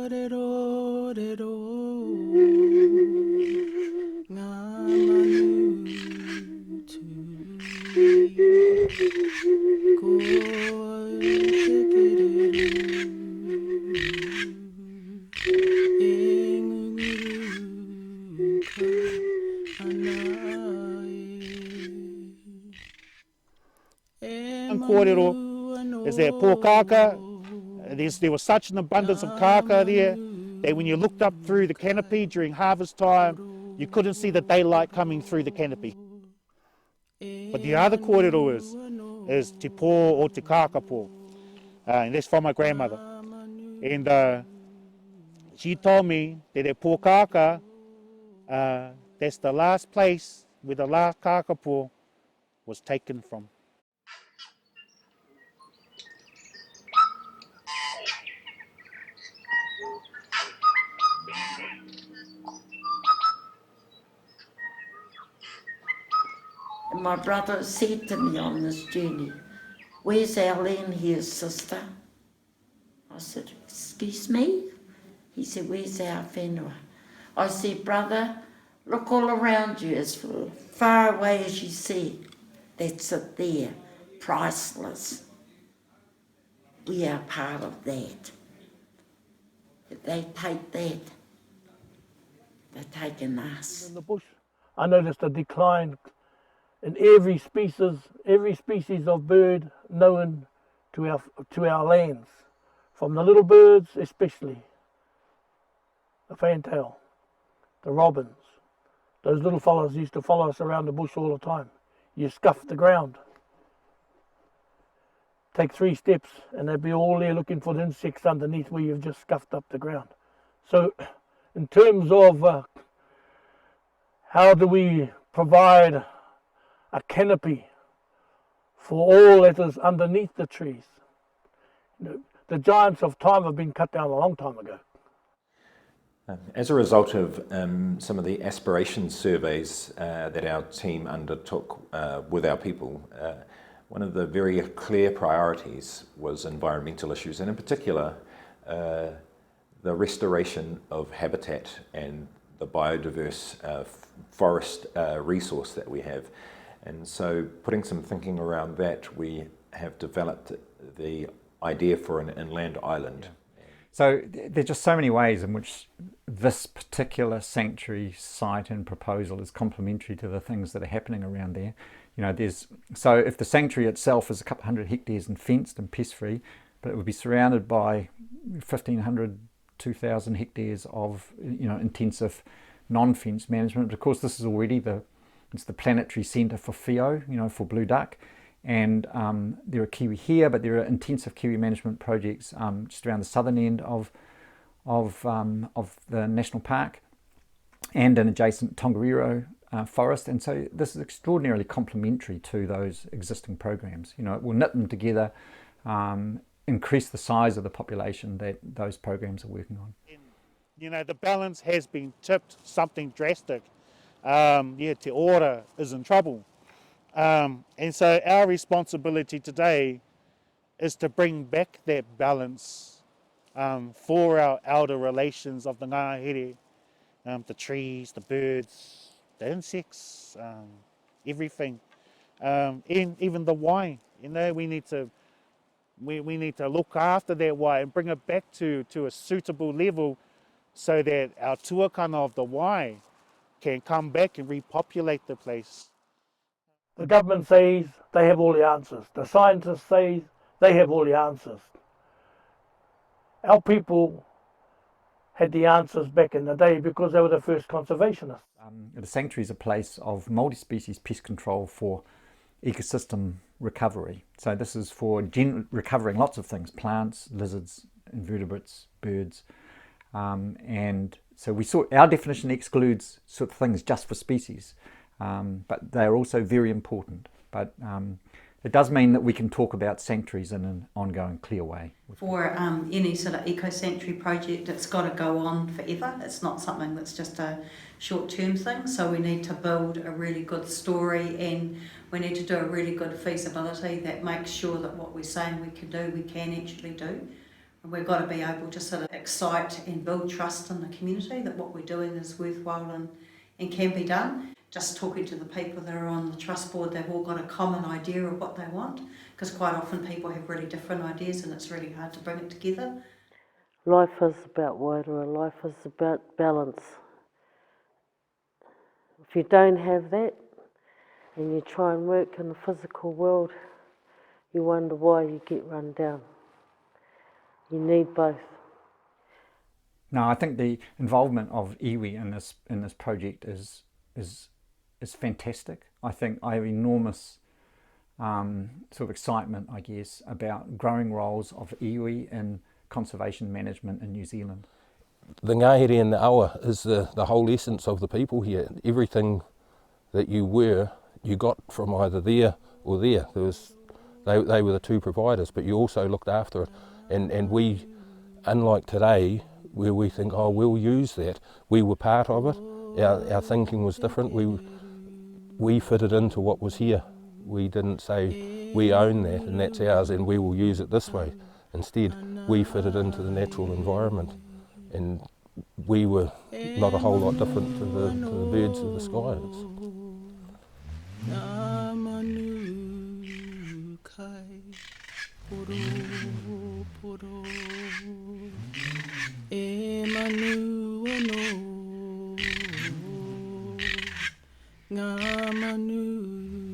Kōrero is that Pōkākā. There was such an abundance of kākā there that when you looked up through the canopy during harvest time, you couldn't see the daylight coming through the canopy. But the other kōrero is Te Pō o Te Kākapō, and that's from my grandmother. And she told me that at Pōkākā, that's the last place where the last kākapō was taken from. And my brother said to me on this journey, "Where's our land here, sister?" I said, "Excuse me?" He said, "Where's our whenua?" I said, "Brother, look all around you, as far away as you see. That's it there, priceless. We are part of that. If they take that, they're taking us." In the bush, I noticed a decline in every species of bird known to our lands, from the little birds especially, the fantail, the robins. Those little fellows used to follow us around the bush all the time. You scuff the ground, take 3 steps, and they'd be all there looking for the insects underneath where you've just scuffed up the ground. So in terms of how do we provide a canopy for all that is underneath the trees, the giants of time have been cut down a long time ago. As a result of some of the aspiration surveys that our team undertook with our people, one of the very clear priorities was environmental issues, and in particular the restoration of habitat and the biodiverse forest resource that we have. And so, putting some thinking around that, we have developed the idea for an inland island. So there's just so many ways in which this particular sanctuary site and proposal is complementary to the things that are happening around there. So if the sanctuary itself is a couple hundred hectares and fenced and pest-free, but it would be surrounded by 1,500, 2,000 hectares of intensive non-fence management. But of course, this is already it's the planetary centre for whio, for blue duck. And there are kiwi here, but there are intensive kiwi management projects just around the southern end of the national park and an adjacent Tongariro forest. And so this is extraordinarily complementary to those existing programs. It will knit them together, increase the size of the population that those programs are working on. The balance has been tipped something drastic. Te ora is in trouble. And so our responsibility today is to bring back that balance for our elder relations of the ngahere, the trees, the birds, the insects, everything, and even the wai. We need to look after that wai and bring it back to a suitable level so that our tuakana of the wai can come back and repopulate the place. The government says they have all the answers. The scientists say they have all the answers. Our people had the answers back in the day because they were the first conservationists. The sanctuary is a place of multi-species pest control for ecosystem recovery. So this is for recovering lots of things: plants, lizards, invertebrates, birds. And so our definition excludes sort of things just for species. But they are also very important. But it does mean that we can talk about sanctuaries in an ongoing, clear way. For any sort of eco-sanctuary project, it's got to go on forever. It's not something that's just a short-term thing. So we need to build a really good story, and we need to do a really good feasibility that makes sure that what we're saying we can do, we can actually do. And we've got to be able to sort of excite and build trust in the community that what we're doing is worthwhile and can be done. Just talking to the people that are on the trust board, they've all got a common idea of what they want, because quite often people have really different ideas and it's really hard to bring it together. Life is about Wainuiārua, life is about balance. If you don't have that and you try and work in the physical world, you wonder why you get run down. You need both. No, I think the involvement of iwi in this project is fantastic. I think I have enormous sort of excitement, I guess, about growing roles of iwi in conservation management in New Zealand. The ngahere and the awa is the whole essence of the people here. Everything that you were, you got from either there or there. They were the two providers, but you also looked after it. And we, unlike today, where we think, oh, we'll use that, we were part of it. Our thinking was different. We fitted into what was here. We didn't say, we own that and that's ours and we will use it this way. Instead, we fitted into the natural environment. And we were not a whole lot different to the birds of the sky. Ngā manu